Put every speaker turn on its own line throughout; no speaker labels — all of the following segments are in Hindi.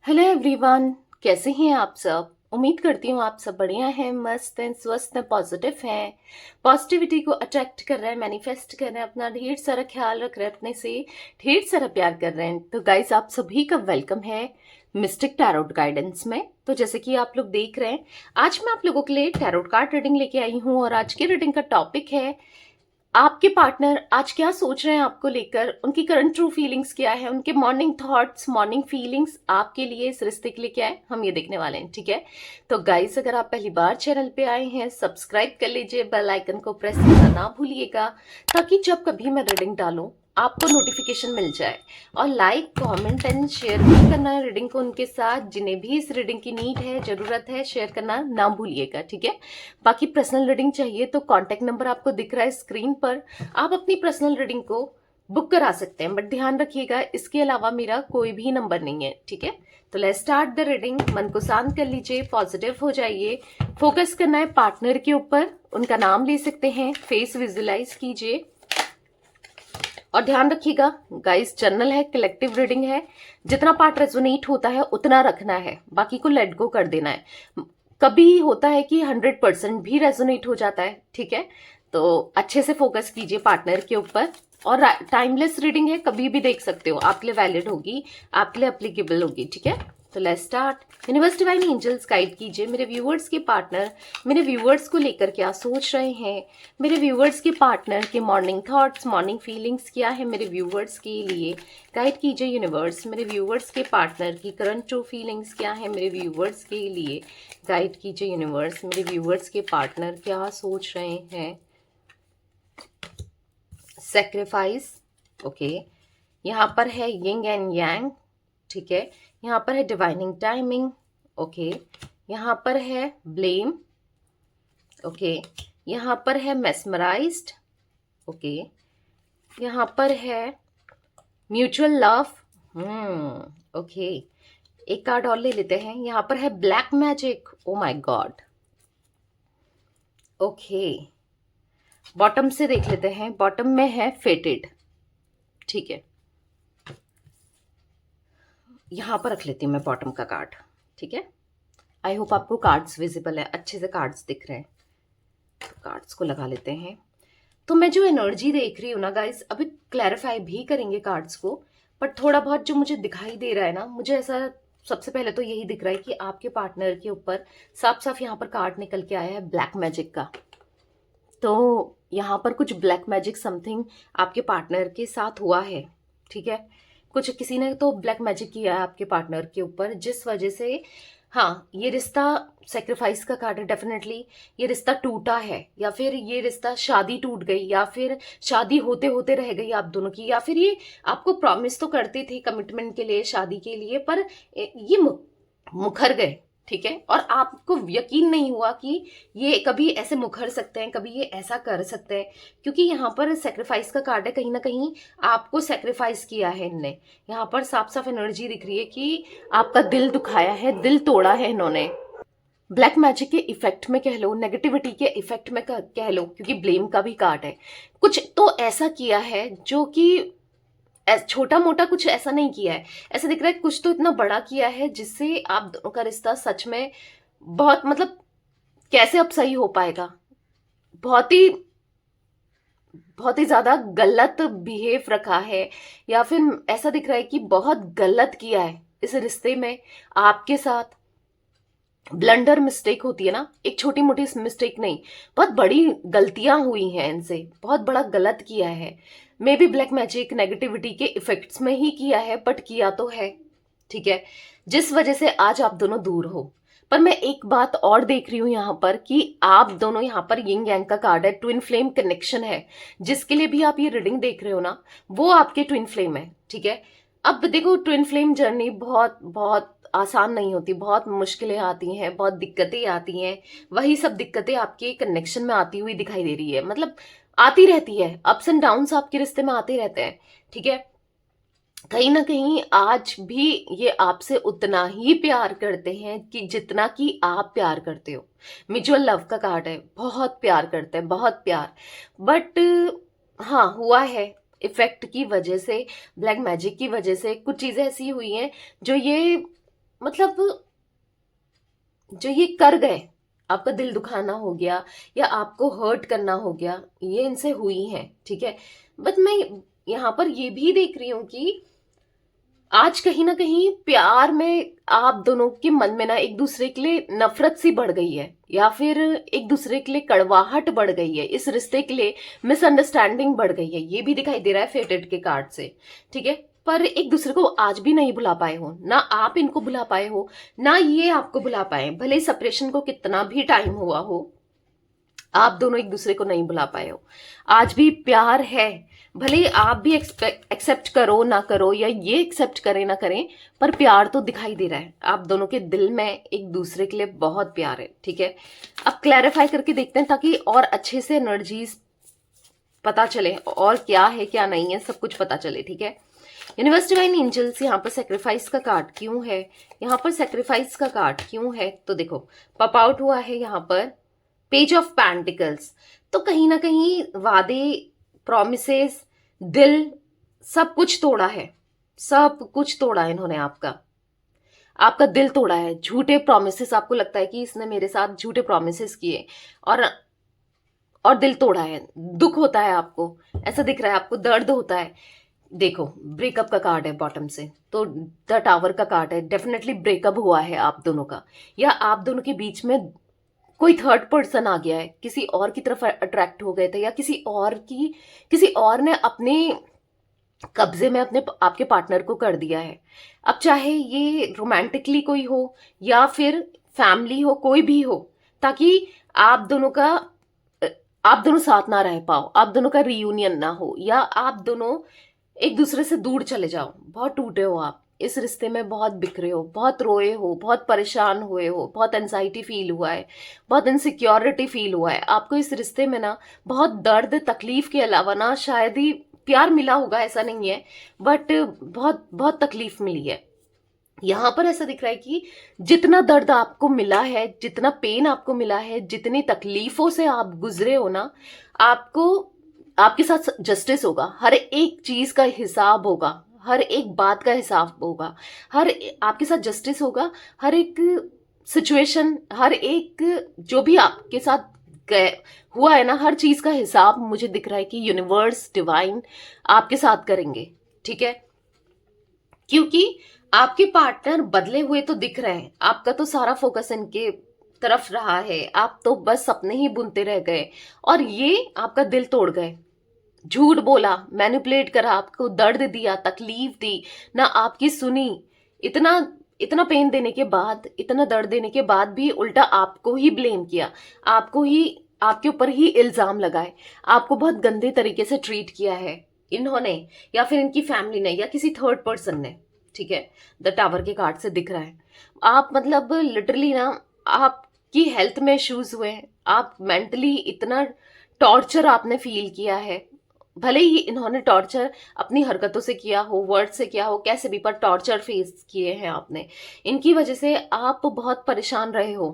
हेलो एवरीवन, कैसे हैं आप सब। उम्मीद करती हूँ आप सब बढ़िया हैं, मस्त हैं, स्वस्थ हैं, पॉजिटिव हैं। पॉजिटिविटी को अट्रैक्ट कर रहे हैं, मैनिफेस्ट कर रहे हैं, अपना ढेर सारा ख्याल रख रहे हैं, अपने से ढेर सारा प्यार कर रहे हैं। तो गाइस, आप सभी का वेलकम है मिस्टिक टैरोट गाइडेंस में। तो जैसे कि आप लोग देख रहे हैं, आज मैं आप लोगों के लिए टैरोट कार्ड रीडिंग लेके आई हूँ और आज की रीडिंग का टॉपिक है आपके पार्टनर आज क्या सोच रहे हैं आपको लेकर, उनकी करंट ट्रू फीलिंग्स क्या है, उनके मॉर्निंग थॉट्स, मॉर्निंग फीलिंग्स आपके लिए, इस रिश्ते के लिए क्या है, हम ये देखने वाले हैं। ठीक है, तो गाइस, अगर आप पहली बार चैनल पे आए हैं, सब्सक्राइब कर लीजिए, बेल आइकन को प्रेस करना ना भूलिएगा, ताकि जब कभी मैं रीडिंग डालूं आपको नोटिफिकेशन मिल जाए। और लाइक, कमेंट एंड शेयर भी करना है रीडिंग को उनके साथ, जिन्हें भी इस रीडिंग की नीड है, जरूरत है, शेयर करना ना भूलिएगा। ठीक है, बाकी पर्सनल रीडिंग चाहिए तो कांटेक्ट नंबर आपको दिख रहा है स्क्रीन पर, आप अपनी पर्सनल रीडिंग को बुक करा सकते हैं। बट ध्यान रखिएगा, इसके अलावा मेरा कोई भी नंबर नहीं है। ठीक है, तो लेट्स स्टार्ट द रीडिंग। मन को शांत कर लीजिए, पॉजिटिव हो जाइए, फोकस करना है पार्टनर के ऊपर, उनका नाम ले सकते हैं, फेस विजुलाइज कीजिए। और ध्यान रखिएगा गाइस, जनरल है, कलेक्टिव रीडिंग है, जितना पार्ट रेजोनेट होता है उतना रखना है, बाकी को लेट गो कर देना है। कभी होता है कि 100% भी रेजोनेट हो जाता है। ठीक है, तो अच्छे से फोकस कीजिए पार्टनर के ऊपर। और टाइमलेस रीडिंग है, कभी भी देख सकते हो, आपके लिए वैलिड होगी, आपके लिए अप्लीकेबल होगी। ठीक है, तो let's start. Universe divine angels guide कीजिए मेरे व्यूअर्स के पार्टनर, मेरे व्यूअर्स को लेकर क्या सोच रहे हैं, मेरे व्यूअर्स के पार्टनर के मॉर्निंग थॉट्स, मॉर्निंग फीलिंग्स क्या है मेरे व्यूअर्स के लिए। गाइड कीजिए यूनिवर्स, मेरे व्यूअर्स के पार्टनर की करंट ट्रू फीलिंग्स क्या है मेरे व्यूअर्स के लिए। गाइड कीजिए यूनिवर्स, मेरे व्यूअर्स के पार्टनर क्या सोच रहे हैं। सेक्रीफाइस, ओके, यहाँ पर है यिंग एंड यांग। ठीक है, यहाँ पर है डिवाइनिंग टाइमिंग। ओके, यहाँ पर है ब्लेम। ओके, यहाँ पर है मेस्मराइज्ड। ओके, यहाँ पर है म्यूचुअल लव। ओके, एक कार्ड और ले लेते हैं। यहाँ पर है black magic. Oh my God. Okay, bottom से देख लेते हैं। बॉटम में है फेटेड। ठीक है, यहां पर रख लेती हूँ मैं बॉटम का कार्ड। ठीक है, आई होप आपको कार्ड्स विजिबल है, अच्छे से कार्ड्स दिख रहे हैं। तो कार्ड्स को लगा लेते हैं। तो मैं जो एनर्जी देख रही हूँ ना गाइस, अभी क्लैरिफाई भी करेंगे कार्ड्स को, बट थोड़ा बहुत जो मुझे दिखाई दे रहा है ना, मुझे ऐसा सबसे पहले तो यही दिख रहा है कि आपके पार्टनर के ऊपर साफ साफ यहाँ पर कार्ड निकल के आया है ब्लैक मैजिक का। तो यहाँ पर कुछ ब्लैक मैजिक समथिंग आपके पार्टनर के साथ हुआ है। ठीक है, कुछ किसी ने तो ब्लैक मैजिक किया है आपके पार्टनर के ऊपर, जिस वजह से, हाँ, ये रिश्ता सेक्रीफाइस का कार्ड है डेफिनेटली। ये रिश्ता टूटा है, या फिर ये रिश्ता शादी टूट गई, या फिर शादी होते होते रह गई आप दोनों की, या फिर ये आपको प्रॉमिस तो करते थे कमिटमेंट के लिए, शादी के लिए, पर ये मुखर गए। ठीक है, और आपको यकीन नहीं हुआ कि ये कभी ऐसे मुखर सकते हैं, कभी ये ऐसा कर सकते हैं, क्योंकि यहाँ पर सेक्रीफाइस का कार्ड है। कहीं ना कहीं आपको सेक्रीफाइस किया है इनने। यहाँ पर साफ साफ एनर्जी दिख रही है कि आपका दिल दुखाया है, दिल तोड़ा है इन्होंने। ब्लैक मैजिक के इफेक्ट में कह लो, नेगेटिविटी के इफेक्ट में कह लो, क्योंकि ब्लेम का भी कार्ड है। कुछ तो ऐसा किया है जो कि छोटा मोटा कुछ ऐसा नहीं किया है, ऐसा दिख रहा है कुछ तो इतना बड़ा किया है जिससे आप दोनों का रिश्ता सच में बहुत, मतलब कैसे अब सही हो पाएगा। बहुत ही बहुत ही ज्यादा गलत बिहेव रखा है, या फिर ऐसा दिख रहा है कि बहुत गलत किया है इस रिश्ते में आपके साथ। ब्लंडर मिस्टेक होती है ना, एक छोटी मोटी मिस्टेक नहीं, बहुत बड़ी गलतियां हुई हैं इनसे, बहुत बड़ा गलत किया है। May be black magic negativity के इफेक्ट्स में ही किया है, बट किया तो है। ठीक है, जिस वजह से आज आप दोनों दूर हो। पर मैं एक बात और देख रही हूं यहाँ पर कि आप दोनों, यहाँ पर यिंग यांग का कार्ड है, ट्विन फ्लेम कनेक्शन है। जिसके लिए भी आप ये रीडिंग देख रहे हो ना, वो आपके ट्विन फ्लेम है। ठीक है, अब देखो, ट्विन फ्लेम जर्नी बहुत बहुत आसान नहीं होती, बहुत मुश्किलें आती हैं, बहुत दिक्कतें आती हैं। वही सब दिक्कतें आपके कनेक्शन में आती हुई दिखाई दे रही है, मतलब आती रहती है, अप्स एंड डाउन्स आपके रिश्ते में आते रहते हैं। ठीक है, कहीं ना कहीं आज भी ये आपसे उतना ही प्यार करते हैं कि जितना कि आप प्यार करते हो। म्यूचुअल लव का कार्ड है, बहुत प्यार करते हैं, बहुत प्यार। बट हाँ, हुआ है इफेक्ट की वजह से, ब्लैक मैजिक की वजह से कुछ चीजें ऐसी हुई हैं जो ये, मतलब जो ये कर गए, आपका दिल दुखाना हो गया या आपको हर्ट करना हो गया, ये इनसे हुई है, ठीक है। बट मैं यहाँ पर ये भी देख रही हूँ कि आज कहीं ना कहीं प्यार में आप दोनों के मन में ना एक दूसरे के लिए नफरत सी बढ़ गई है, या फिर एक दूसरे के लिए कड़वाहट बढ़ गई है, इस रिश्ते के लिए मिसअंडरस्टैंडिंग बढ़ गई है, ये भी दिखाई दे रहा है फेटेड के कार्ड से, ठीक है। पर एक दूसरे को आज भी नहीं भुला पाए हो, ना आप इनको भुला पाए हो, ना ये आपको भुला पाए, भले सेपरेशन को कितना भी टाइम हुआ हो, आप दोनों एक दूसरे को नहीं भुला पाए हो। आज भी प्यार है, भले ही आप भी एक्सेप्ट करो ना करो, या ये एक्सेप्ट करें ना करें, पर प्यार तो दिखाई दे रहा है। आप दोनों के दिल में एक दूसरे के लिए बहुत प्यार है, ठीक है। अब क्लैरिफाई करके देखते हैं ताकि और अच्छे से एनर्जीज पता चले, और क्या है क्या नहीं है सब कुछ पता चले, ठीक है। यूनिवर्स डिवाइन एंजल्स, यहाँ पर सेक्रीफाइस का कार्ड क्यों है, यहाँ पर सेक्रीफाइस का कार्ड क्यों है, तो देखो पॉप आउट हुआ है यहाँ पर पेज ऑफ पेंटिकल्स। तो कहीं ना कहीं वादे, प्रॉमिसेस, दिल, सब कुछ तोड़ा है, सब कुछ तोड़ा है इन्होंने, आपका दिल तोड़ा है। झूठे प्रॉमिसेस, आपको लगता है कि इसने मेरे साथ झूठे प्रॉमिसेस किए और दिल तोड़ा है, दुख होता है आपको, ऐसा दिख रहा है, आपको दर्द होता है। देखो ब्रेकअप का कार्ड है बॉटम से, तो द टावर का कार्ड है, डेफिनेटली ब्रेकअप हुआ है आप दोनों का, या आप दोनों के बीच में कोई थर्ड पर्सन आ गया है, किसी और की तरफ अट्रैक्ट हो गए थे, या किसी और ने अपने कब्जे में अपने आपके पार्टनर को कर दिया है। अब चाहे ये रोमांटिकली कोई हो या फिर फैमिली हो, कोई भी हो, ताकि आप दोनों साथ ना रह पाओ, आप दोनों का रियूनियन ना हो, या आप दोनों एक दूसरे से दूर चले जाओ। बहुत टूटे हो आप इस रिश्ते में, बहुत बिखरे हो, बहुत रोए हो, बहुत परेशान हुए हो, बहुत एंजाइटी फील हुआ है, बहुत इनसिक्योरिटी फील हुआ है आपको इस रिश्ते में ना। बहुत दर्द तकलीफ के अलावा ना शायद ही प्यार मिला होगा, ऐसा नहीं है, बट बहुत बहुत तकलीफ मिली है। यहां पर ऐसा दिख रहा है कि जितना दर्द आपको मिला है, जितना पेन आपको मिला है, जितनी तकलीफों से आप गुजरे हो ना, आपको आपके साथ जस्टिस होगा, हर एक चीज का हिसाब होगा, हर एक बात का हिसाब होगा, आपके साथ जस्टिस होगा, हर एक सिचुएशन, हर एक जो भी आपके साथ हुआ है ना, हर चीज का हिसाब मुझे दिख रहा है कि यूनिवर्स डिवाइन आपके साथ करेंगे, ठीक है। क्योंकि आपके पार्टनर बदले हुए तो दिख रहे हैं, आपका तो सारा फोकस इनके तरफ रहा है, आप तो बस सपने ही बुनते रह गए, और ये आपका दिल तोड़ गए, झूठ बोला, मैनिपुलेट करा, आपको दर्द दिया, तकलीफ दी, ना आपकी सुनी। इतना इतना पेन देने के बाद, इतना दर्द देने के बाद भी उल्टा आपको ही ब्लेम किया, आपके ऊपर ही इल्जाम लगाए, आपको बहुत गंदे तरीके से ट्रीट किया है इन्होंने, या फिर इनकी फैमिली ने, या किसी थर्ड पर्सन ने, ठीक है। द टावर के कार्ड से दिख रहा है आप मतलब लिटरली ना, आपकी हेल्थ में इश्यूज हुए, आप मेंटली इतना टॉर्चर आपने फील किया है। भले ही इन्होंने टॉर्चर अपनी हरकतों से किया हो, वर्ड से किया हो, कैसे भी, पर टॉर्चर फेस किए हैं आपने, इनकी वजह से आप बहुत परेशान रहे हो।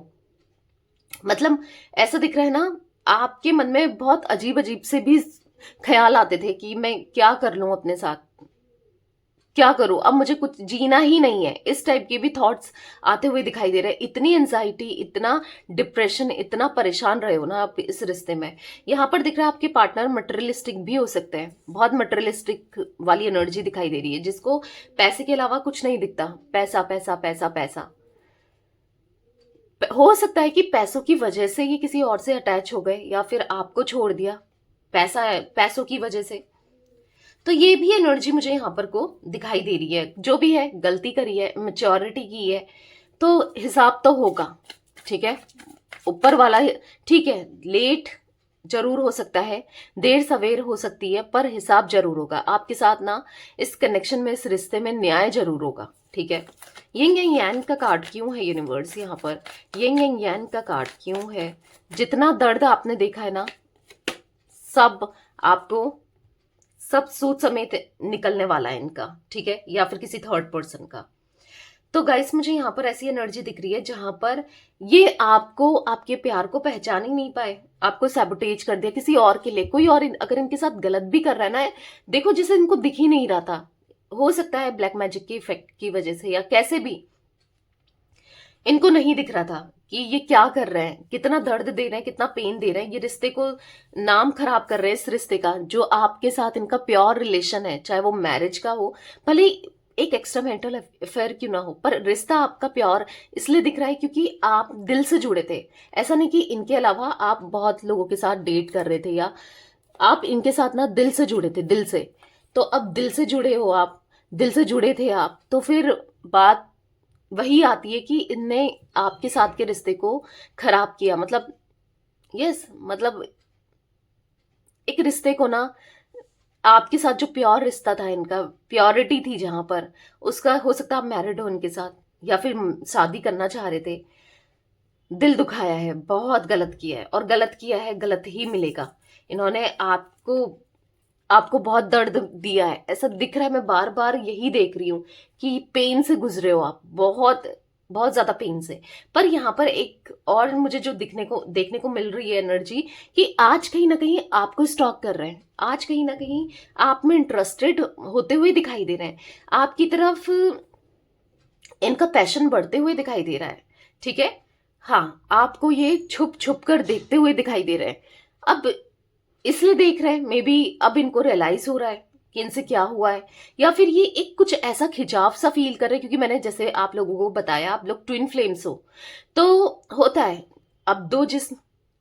मतलब ऐसा दिख रहा है ना, आपके मन में बहुत अजीब अजीब से भी ख्याल आते थे कि मैं क्या कर लूं अपने साथ, क्या करूं, अब मुझे कुछ जीना ही नहीं है, इस टाइप के भी थॉट्स आते हुए दिखाई दे रहे हैं। इतनी एंजाइटी, इतना डिप्रेशन, इतना परेशान रहे हो ना आप इस रिश्ते में। यहाँ पर दिख रहा है आपके पार्टनर मटेरियलिस्टिक भी हो सकते हैं, बहुत मटेरियलिस्टिक वाली एनर्जी दिखाई दे रही है, जिसको पैसे के अलावा कुछ नहीं दिखता, पैसा पैसा पैसा पैसा। हो सकता है कि पैसों की वजह से ये किसी और से अटैच हो गए, या फिर आपको छोड़ दिया पैसों की वजह से। तो ये भी एनर्जी मुझे यहाँ पर को दिखाई दे रही है। जो भी है, गलती करी है, मेच्योरिटी की है, तो हिसाब तो होगा, ठीक है। ऊपर वाला, ठीक है, लेट जरूर हो सकता है, देर सवेर हो सकती है, पर हिसाब जरूर होगा आपके साथ ना, इस कनेक्शन में, इस रिश्ते में न्याय जरूर होगा, ठीक है। यिंग एंड यांग का कार्ड क्यों है यूनिवर्स यहाँ पर, यिंग एंड यांग का कार्ड क्यों है। जितना दर्द आपने देखा है ना, सब आपको सब सूद समेत निकलने वाला है इनका, ठीक है, या फिर किसी थर्ड पर्सन का। तो गाइस मुझे यहाँ पर ऐसी एनर्जी दिख रही है जहां पर ये आपको, आपके प्यार को पहचान ही नहीं पाए, आपको सैबोटेज कर दिया किसी और के लिए। कोई और अगर इनके साथ गलत भी कर रहा है ना, देखो जिसे इनको दिख ही नहीं रहा था, हो सकता है ब्लैक मैजिक के इफेक्ट की वजह से या कैसे भी, इनको नहीं दिख रहा था कि ये क्या कर रहे हैं, कितना दर्द दे रहे हैं, कितना पेन दे रहे हैं, ये रिश्ते को नाम खराब कर रहे हैं, इस रिश्ते का जो आपके साथ इनका प्योर रिलेशन है, चाहे वो मैरिज का हो, भले एक एक्स्ट्रा मैरिटल अफेयर क्यों ना हो, पर रिश्ता आपका प्योर इसलिए दिख रहा है क्योंकि आप दिल से जुड़े थे। ऐसा नहीं कि इनके अलावा आप बहुत लोगों के साथ डेट कर रहे थे, या आप इनके साथ ना दिल से जुड़े थे, दिल से। तो अब दिल से जुड़े हो आप, दिल से जुड़े थे आप, तो फिर बात वही आती है कि इनने आपके साथ के रिश्ते को खराब किया। मतलब यस, मतलब एक रिश्ते को ना, आपके साथ जो प्योर रिश्ता था इनका, प्योरिटी थी जहां पर, उसका हो सकता है आप मैरिड हो इनके साथ, या फिर शादी करना चाह रहे थे, दिल दुखाया है, बहुत गलत किया है, और गलत किया है गलत ही मिलेगा। इन्होंने आपको आपको बहुत दर्द दिया है, ऐसा दिख रहा है। मैं बार बार यही देख रही हूँ कि पेन से गुजरे हो आप, बहुत बहुत ज्यादा पेन से। पर यहाँ पर एक और मुझे जो देखने को मिल रही है एनर्जी, कि आज कहीं ना कहीं आपको स्टॉक कर रहे हैं, आज कहीं ना कहीं आप में इंटरेस्टेड होते हुए दिखाई दे रहे हैं, आपकी तरफ इनका पैशन बढ़ते हुए दिखाई दे रहा है। ठीक है, हाँ, आपको ये छुप छुप कर देखते हुए दिखाई दे रहे हैं। अब इसलिए देख रहे हैं, मे बी अब इनको रियलाइज हो रहा है कि इनसे क्या हुआ है, या फिर ये एक कुछ ऐसा खिंचाव सा फील कर रहे हैं, क्योंकि मैंने जैसे आप लोगों को बताया, आप लोग ट्विन फ्लेम्स हो, तो होता है अब दो जिस्म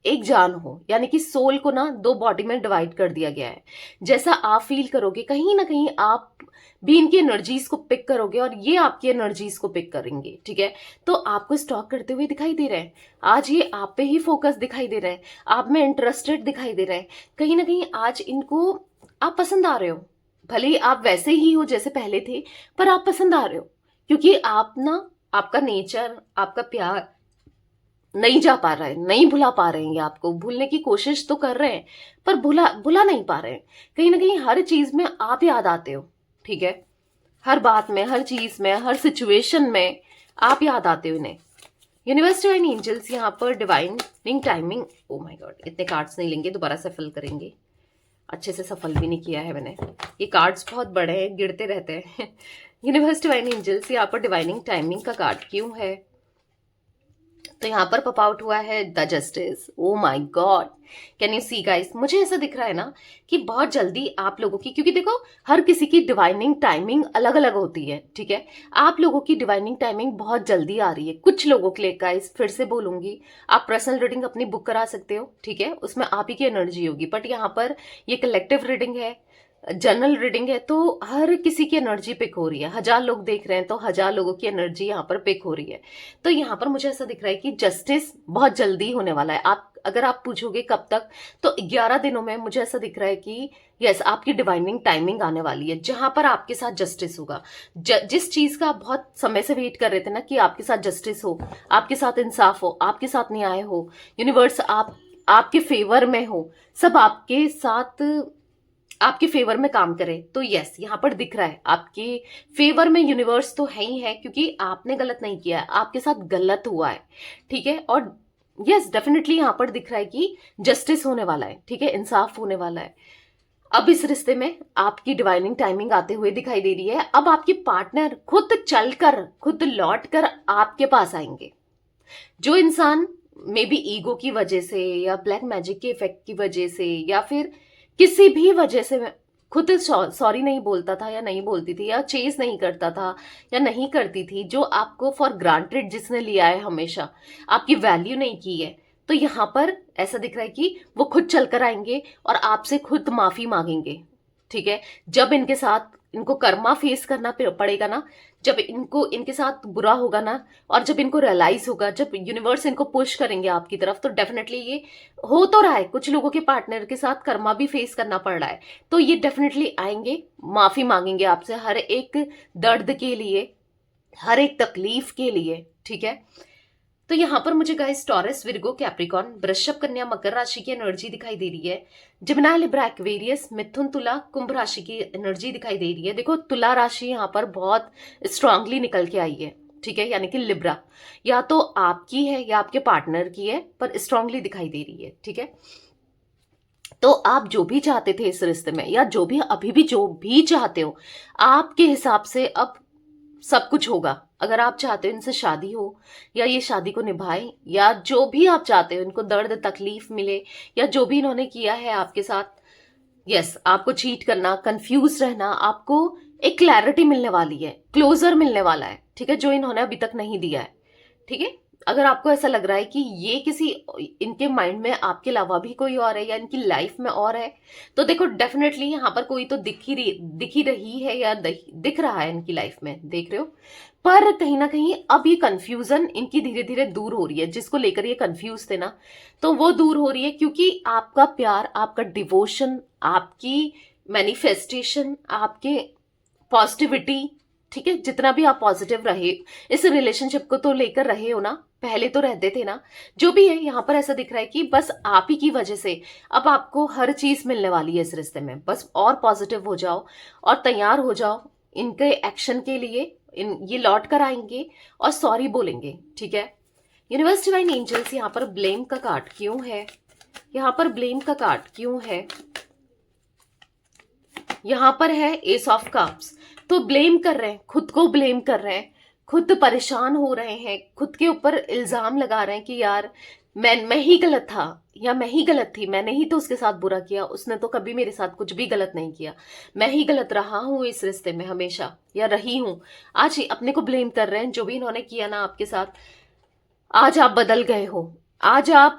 एक जान हो, यानी कि सोल को ना दो बॉडी में डिवाइड कर दिया गया है। जैसा आप फील करोगे, कहीं ना कहीं आप भी इनकी एनर्जीज को पिक करोगे, और ये आपकी एनर्जीज को पिक करेंगे। ठीक है, तो आपको स्टॉक करते हुए दिखाई दे रहे हैं, आज ये आप पे ही फोकस दिखाई दे रहे हैं, आप में इंटरेस्टेड दिखाई दे रहे हैं। कहीं ना कहीं आज इनको आप पसंद आ रहे हो, भले ही आप वैसे ही हो जैसे पहले थे, पर आप पसंद आ रहे हो, क्योंकि आप ना, आपका नेचर, आपका प्यार नहीं जा पा रहा है, नहीं भुला पा रहे हैं। ये आपको भूलने की कोशिश तो कर रहे हैं, पर भुला भुला नहीं पा रहे हैं। कहीं ना कहीं हर चीज में आप याद आते हो। ठीक है, हर बात में, हर चीज में, हर सिचुएशन में आप याद आते हो इन्हें। यूनिवर्स डिवाइन एंजल्स यहाँ पर divining timing, oh my God, इतने कार्ड्स नहीं लेंगे, दोबारा सफल करेंगे। अच्छे से सफल भी नहीं किया है मैंने, ये कार्ड्स बहुत बड़े हैं, गिरते रहते हैं। यूनिवर्स डिवाइन एंजल्स यहाँ पर डिवाइनिंग टाइमिंग का कार्ड क्यों है? तो यहाँ पर पॉप आउट हुआ है the justice. Oh my God, can you see guys, मुझे ऐसा दिख रहा है ना कि बहुत जल्दी आप लोगों की, क्योंकि देखो हर किसी की डिवाइनिंग टाइमिंग अलग अलग होती है। ठीक है, आप लोगों की डिवाइनिंग टाइमिंग बहुत जल्दी आ रही है। कुछ लोगों के लिए गाइस, फिर से बोलूंगी, आप पर्सनल रीडिंग अपनी बुक करा सकते हो। ठीक है, उसमें आप ही की एनर्जी होगी, बट यहाँ पर ये कलेक्टिव रीडिंग है, जनरल रीडिंग है, तो हर किसी की एनर्जी पिक हो रही है। 1000 लोग देख रहे हैं तो 1000 लोगों की एनर्जी यहाँ पर पिक हो रही है। तो यहाँ पर मुझे ऐसा दिख रहा है कि जस्टिस बहुत जल्दी होने वाला है। आप अगर आप पूछोगे कब तक, तो 11 दिनों में मुझे ऐसा दिख रहा है कि यस, आपकी डिवाइनिंग टाइमिंग आने वाली है, जहां पर आपके साथ जस्टिस होगा। जिस चीज का आप बहुत समय से वेट कर रहे थे ना, कि आपके साथ जस्टिस हो, आपके साथ इंसाफ हो, आपके साथ न्याय हो, यूनिवर्स आपके फेवर में हो, सब आपके साथ, आपके फेवर में काम करे। तो यस, यहाँ पर दिख रहा है आपके फेवर में यूनिवर्स तो है ही है, क्योंकि आपने गलत नहीं किया है, आपके साथ गलत हुआ है। ठीक है, और यस डेफिनेटली यहाँ पर दिख रहा है कि जस्टिस होने वाला है। ठीक है, इंसाफ होने वाला है। अब इस रिश्ते में आपकी डिवाइनिंग टाइमिंग आते हुए दिखाई दे रही है। अब आपके पार्टनर खुद चलकर, खुद लौट कर आपके पास आएंगे। जो इंसान मे बी ईगो की वजह से, या ब्लैक मैजिक के इफेक्ट की वजह से, या फिर किसी भी वजह से खुद सॉरी नहीं बोलता था, या नहीं बोलती थी, या चेज नहीं करता था, या नहीं करती थी, जो आपको फॉर ग्रांटेड जिसने लिया है, हमेशा आपकी वैल्यू नहीं की है, तो यहाँ पर ऐसा दिख रहा है कि वो खुद चलकर आएंगे और आपसे खुद माफी मांगेंगे। ठीक है, जब इनके साथ इनको कर्मा फेस करना पड़ेगा ना, जब इनको इनके साथ बुरा होगा ना, और जब इनको रियलाइज होगा, जब यूनिवर्स इनको पुश करेंगे आपकी तरफ, तो डेफिनेटली ये हो तो रहा है, कुछ लोगों के पार्टनर के साथ कर्मा भी फेस करना पड़ रहा है, तो ये डेफिनेटली आएंगे, माफी मांगेंगे आपसे हर एक दर्द के लिए, हर एक तकलीफ के लिए। ठीक है, तो यहाँ पर मुझे गाइस टॉरस, विर्गो, कैप्रिकॉन, वृषभ, कन्या, मकर राशि की एनर्जी दिखाई दे रही है। जिमिनाई, लिब्रा, एक्वेरियस, मिथुन, तुला, कुंभ राशि की एनर्जी दिखाई दे रही है। देखो तुला राशि यहाँ पर बहुत स्ट्रांगली निकल के आई है। ठीक है, यानी कि लिब्रा या तो आपकी है या आपके पार्टनर की है, पर स्ट्रांगली दिखाई दे रही है। ठीक है, तो आप जो भी चाहते थे इस रिश्ते में, या जो भी अभी भी जो भी चाहते हो, आपके हिसाब से अब सब कुछ होगा। अगर आप चाहते हो इनसे शादी हो या ये शादी को निभाएं या जो भी आप चाहते हो, इनको दर्द तकलीफ मिले या जो भी इन्होंने किया है आपके साथ, यस, आपको चीट करना, कंफ्यूज रहना, आपको एक क्लैरिटी मिलने वाली है, क्लोजर मिलने वाला है, ठीक है, जो इन्होंने अभी तक नहीं दिया है। ठीक है, अगर आपको ऐसा लग रहा है कि ये किसी, इनके माइंड में आपके अलावा भी कोई और है या इनकी लाइफ में और है, तो देखो डेफिनेटली यहाँ पर कोई तो दिख ही रही है या दिख रहा है इनकी लाइफ में, देख रहे हो। पर कहीं ना कहीं अब ये कंफ्यूजन इनकी धीरे धीरे दूर हो रही है, जिसको लेकर ये कंफ्यूज थे ना, तो वो दूर हो रही है, क्योंकि आपका प्यार, आपका डिवोशन, आपकी मैनिफेस्टेशन, आपके पॉजिटिविटी, ठीक है, जितना भी आप पॉजिटिव रहे इस रिलेशनशिप को तो लेकर रहे हो ना, पहले तो रहते थे ना, जो भी है यहाँ पर ऐसा दिख रहा है कि बस आप ही की वजह से अब आपको हर चीज मिलने वाली है इस रिश्ते में। बस और पॉजिटिव हो जाओ और तैयार हो जाओ इनके एक्शन के लिए। ये लौट कर आएंगे और सॉरी बोलेंगे, ठीक है। यूनिवर्स डिवाइन एंजल्स, यहाँ पर ब्लेम का कार्ड क्यों है? यहाँ पर ब्लेम का कार्ड क्यों है? यहाँ पर है एस ऑफ कप्स। तो ब्लेम कर रहे हैं, खुद को ब्लेम कर रहे हैं, खुद परेशान हो रहे हैं, खुद के ऊपर इल्जाम लगा रहे हैं कि यार मैं ही गलत था या मैं ही गलत थी, मैंने ही तो उसके साथ बुरा किया, उसने तो कभी मेरे साथ कुछ भी गलत नहीं किया, मैं ही गलत रहा हूं इस रिश्ते में हमेशा या रही हूं। आज अपने को ब्लेम कर रहे हैं, जो भी इन्होंने किया ना आपके साथ। आज आप बदल गए हो, आज आप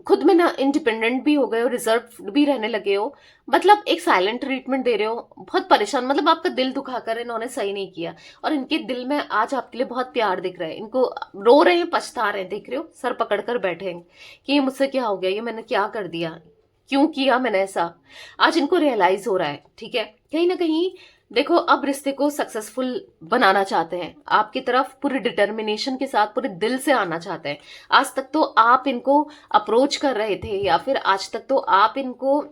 खुद में ना इंडिपेंडेंट भी हो गए हो, रिजर्व भी रहने लगे हो, मतलब एक साइलेंट ट्रीटमेंट दे रहे हो, बहुत परेशान, मतलब आपका दिल दुखाकर इन्होंने सही नहीं किया और इनके दिल में आज आपके लिए बहुत प्यार दिख रहा है। इनको रो रहे हैं, पछता रहे हैं, देख रहे हो, सर पकड़कर बैठे हैं कि ये मुझसे क्या हो गया, ये मैंने क्या कर दिया, क्यों किया मैंने ऐसा। आज इनको रियलाइज हो रहा है, ठीक है। कहीं ना कहीं देखो, अब रिश्ते को सक्सेसफुल बनाना चाहते हैं, आपकी तरफ पूरी डिटर्मिनेशन के साथ पूरे दिल से आना चाहते हैं। आज तक तो आप इनको अप्रोच कर रहे थे या फिर आज तक तो आप इनको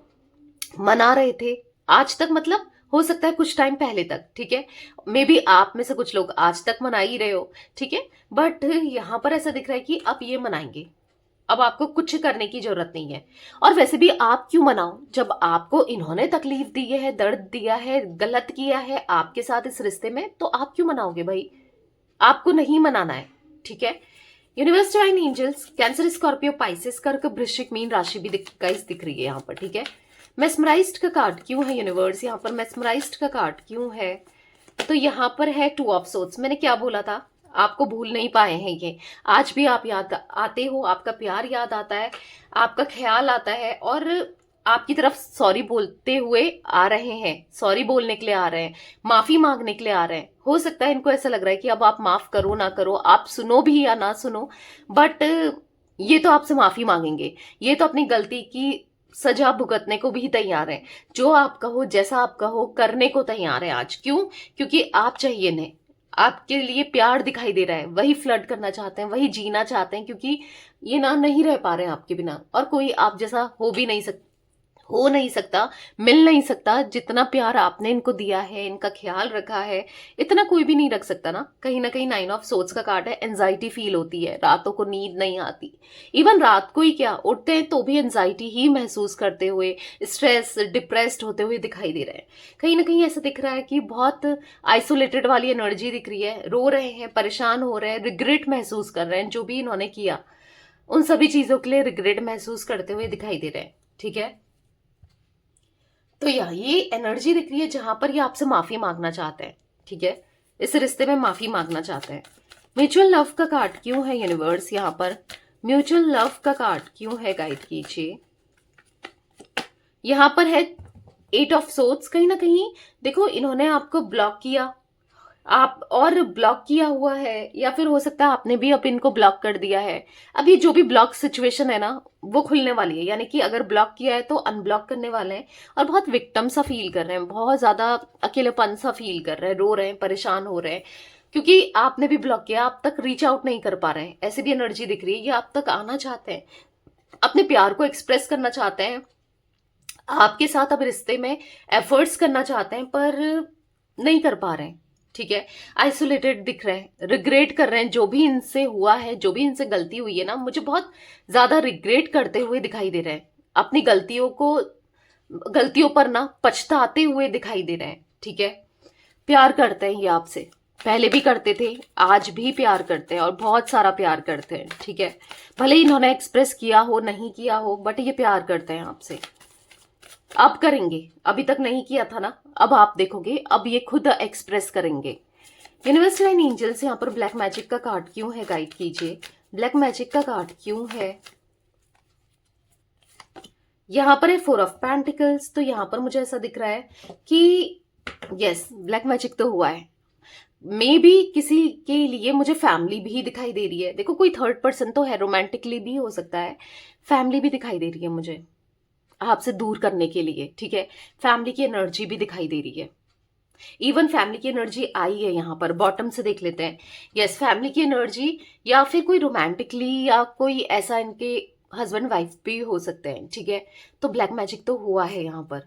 मना रहे थे, आज तक मतलब हो सकता है कुछ टाइम पहले तक, ठीक है, मे बी आप में से कुछ लोग आज तक मना ही रहे हो, ठीक है, बट यहां पर ऐसा दिख रहा है कि अब ये मनाएंगे, अब आपको कुछ करने की जरूरत नहीं है। और वैसे भी आप क्यों मनाओ, जब आपको इन्होंने तकलीफ दी है, दर्द दिया है, गलत किया है आपके साथ इस रिश्ते में, तो आप क्यों मनाओगे भाई? आपको नहीं मनाना है, ठीक है। Universe divine angels, Cancer, Scorpio, Pisces, कर्क, वृश्चिक, मीन राशि भी दिख रही है यहाँ पर, ठीक है। मेस्मराइज्ड का कार्ड क्यों है यूनिवर्स? यहाँ पर मेस्मराइज्ड का कार्ड क्यों है? तो यहाँ पर है टू ऑफ सोर्ड्स। मैंने क्या बोला था, आपको भूल नहीं पाए हैं ये, आज भी आप याद आते हो, आपका प्यार याद आता है, आपका ख्याल आता है और आपकी तरफ सॉरी बोलते हुए आ रहे हैं, सॉरी बोलने के लिए आ रहे हैं, माफी मांगने के लिए आ रहे हैं। हो सकता है इनको ऐसा लग रहा है कि अब आप माफ करो ना करो, आप सुनो भी या ना सुनो, बट ये तो आपसे माफी मांगेंगे, ये तो अपनी गलती की सजा भुगतने को भी तैयार है, जो आप कहो, जैसा आप कहो, करने को तैयार है आज। क्यों? क्योंकि आप चाहिए ने, आपके लिए प्यार दिखाई दे रहा है, वही फ्लर्ट करना चाहते हैं, वही जीना चाहते हैं, क्योंकि ये ना नहीं रह पा रहे हैं आपके बिना, और कोई आप जैसा हो नहीं सकता, मिल नहीं सकता, जितना प्यार आपने इनको दिया है, इनका ख्याल रखा है, इतना कोई भी नहीं रख सकता ना। कहीं ना कहीं नाइन ऑफ सोर्ड्स का कार्ड है, एंजाइटी फील होती है, रातों को नींद नहीं आती, इवन रात को ही क्या उठते हैं तो भी एंजाइटी ही महसूस करते हुए, स्ट्रेस, डिप्रेस्ड होते हुए दिखाई दे रहे हैं। कहीं ना कहीं ऐसा दिख रहा है कि बहुत आइसोलेटेड वाली एनर्जी दिख रही है, रो रहे हैं, परेशान हो रहे हैं, रिग्रेट महसूस कर रहे हैं, जो भी इन्होंने किया उन सभी चीजों के लिए रिग्रेट महसूस करते हुए दिखाई दे रहे हैं, ठीक है। तो ये एनर्जी दिख रही है जहां पर ये आपसे माफी मांगना चाहते हैं, ठीक है, इस रिश्ते में माफी मांगना चाहते हैं। म्यूचुअल लव का कार्ड क्यों है यूनिवर्स? यहाँ पर म्यूचुअल लव का कार्ड क्यों है, गाइड कीजिए। यहाँ पर है एट ऑफ सोर्ड्स। कहीं ना कहीं देखो, इन्होंने आपको ब्लॉक किया, आप और ब्लॉक किया हुआ है, या फिर हो सकता है आपने भी अब इनको ब्लॉक कर दिया है। अब ये जो भी ब्लॉक सिचुएशन है ना, वो खुलने वाली है, यानी कि अगर ब्लॉक किया है तो अनब्लॉक करने वाले हैं, और बहुत विक्टिम सा फील कर रहे हैं, बहुत ज्यादा अकेलेपन सा फील कर रहे हैं, रो रहे हैं, परेशान हो रहे हैं, क्योंकि आपने भी ब्लॉक किया, आप तक रीच आउट नहीं कर पा रहे हैं। ऐसी भी एनर्जी दिख रही है, ये आप तक आना चाहते हैं, अपने प्यार को एक्सप्रेस करना चाहते हैं, आपके साथ अब रिश्ते में एफर्ट्स करना चाहते हैं, पर नहीं कर पा रहे हैं, ठीक है। आइसोलेटेड दिख रहे हैं, रिग्रेट कर रहे हैं, जो भी इनसे हुआ है, जो भी इनसे गलती हुई है ना, मुझे बहुत ज्यादा रिग्रेट करते हुए दिखाई दे रहे हैं, अपनी गलतियों पर ना पछताते हुए दिखाई दे रहे हैं, ठीक है। प्यार करते हैं ये आपसे, पहले भी करते थे, आज भी प्यार करते हैं और बहुत सारा प्यार करते हैं, ठीक है। भले ही इन्होंने एक्सप्रेस किया हो नहीं किया हो, बट ये प्यार करते हैं आपसे। अब करेंगे, अभी तक नहीं किया था ना, अब आप देखोगे, अब ये खुद एक्सप्रेस करेंगे। यूनिवर्सल एंड एंजल्स यहाँ पर ब्लैक मैजिक का कार्ड क्यों है, गाइड कीजिए। ब्लैक मैजिक का कार्ड क्यों है। यहाँ पर है 4 ऑफ पेंटिकल्स, तो यहाँ पर मुझे ऐसा दिख रहा है कि यस, ब्लैक मैजिक तो हुआ है। मे बी किसी के लिए मुझे फैमिली भी दिखाई दे रही है। देखो, कोई थर्ड पर्सन तो है, रोमांटिकली भी हो सकता है, फैमिली भी दिखाई दे रही है मुझे आपसे दूर करने के लिए, ठीक है। फैमिली की एनर्जी भी दिखाई दे रही है। इवन फैमिली की एनर्जी आई है यहाँ पर, बॉटम से देख लेते हैं। यस, फैमिली की एनर्जी, या फिर कोई रोमांटिकली, या कोई ऐसा इनके हस्बैंड वाइफ भी हो सकते हैं, ठीक है। तो ब्लैक मैजिक तो हुआ है यहाँ पर,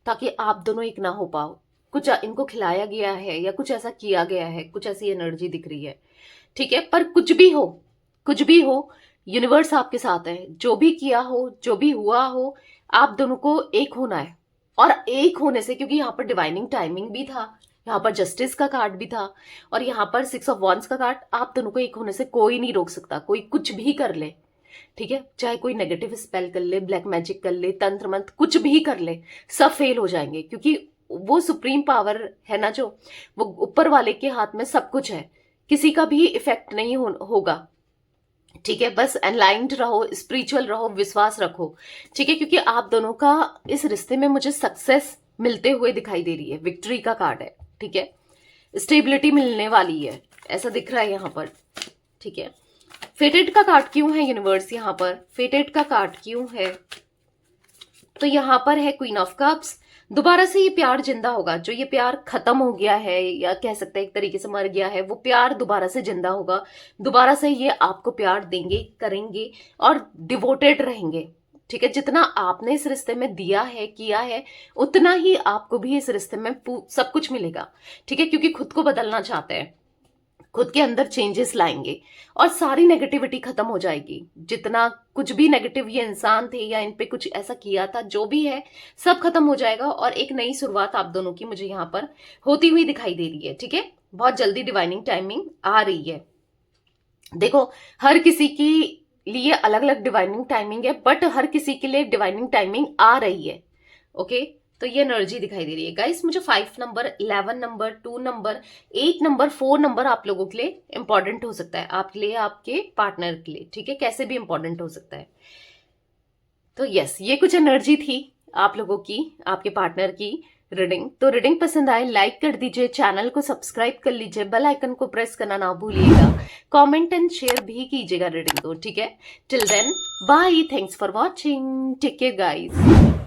ताकि आप दोनों एक ना हो पाओ। कुछ इनको खिलाया गया है या कुछ ऐसा किया गया है, कुछ ऐसी एनर्जी दिख रही है, ठीक है। पर कुछ भी हो, कुछ भी हो, यूनिवर्स आपके साथ है। जो भी किया हो, जो भी हुआ हो, आप दोनों को एक होना है। और एक होने से, क्योंकि यहाँ पर डिवाइनिंग टाइमिंग भी था, यहाँ पर जस्टिस का कार्ड भी था, और यहाँ पर 6 ऑफ वॉन्ड्स का कार्ड, आप दोनों को एक होने से कोई नहीं रोक सकता। कोई कुछ भी कर ले, ठीक है, चाहे कोई नेगेटिव स्पेल कर ले, ब्लैक मैजिक कर ले, तंत्र मंत्र कुछ भी कर ले, सब फेल हो जाएंगे। क्योंकि वो सुप्रीम पावर है ना, जो वो ऊपर वाले के हाथ में सब कुछ है, किसी का भी इफेक्ट नहीं होगा, ठीक है। बस एनलाइंड रहो, स्पिरिचुअल रहो, विश्वास रखो, ठीक है। क्योंकि आप दोनों का इस रिश्ते में मुझे सक्सेस मिलते हुए दिखाई दे रही है, विक्ट्री का कार्ड है, ठीक है। स्टेबिलिटी मिलने वाली है, ऐसा दिख रहा है यहाँ पर, ठीक है। फेटेड का कार्ड क्यों है यूनिवर्स यहाँ पर, फेटेड का कार्ड क्यों है। तो यहाँ पर है क्वीन ऑफ कप्स। दोबारा से ये प्यार जिंदा होगा। जो ये प्यार खत्म हो गया है, या कह सकते हैं एक तरीके से मर गया है, वो प्यार दोबारा से जिंदा होगा। दोबारा से ये आपको प्यार देंगे, करेंगे और डिवोटेड रहेंगे, ठीक है। जितना आपने इस रिश्ते में दिया है, किया है, उतना ही आपको भी इस रिश्ते में सब कुछ मिलेगा, ठीक है। क्योंकि खुद को बदलना चाहते हैं, खुद के अंदर चेंजेस लाएंगे और सारी नेगेटिविटी खत्म हो जाएगी। जितना कुछ भी नेगेटिव ये इंसान थे या इन पे कुछ ऐसा किया था, जो भी है सब खत्म हो जाएगा और एक नई शुरुआत आप दोनों की मुझे यहाँ पर होती हुई दिखाई दे रही है, ठीक है। बहुत जल्दी डिवाइनिंग टाइमिंग आ रही है। देखो, हर किसी की लिए अलग अलग डिवाइनिंग टाइमिंग है, बट हर किसी के लिए डिवाइनिंग टाइमिंग आ रही है, ओके। तो ये एनर्जी दिखाई दे रही है गाइस। मुझे 5 number, 11 number, 2 number, 8 number, 4 number आप लोगों के लिए इंपॉर्टेंट हो सकता है, आपके लिए, आपके पार्टनर के लिए, ठीक है। कैसे भी इंपॉर्टेंट हो सकता है। तो यस, ये कुछ एनर्जी थी आप लोगों की, आपके पार्टनर की रीडिंग। तो रीडिंग पसंद आए लाइक कर दीजिए, चैनल को सब्सक्राइब कर लीजिए, बेल आइकन को प्रेस करना ना भूलिएगा, कमेंट एंड शेयर भी कीजिएगा रीडिंग को, ठीक है। Till then bye, thanks for watching, take care guys.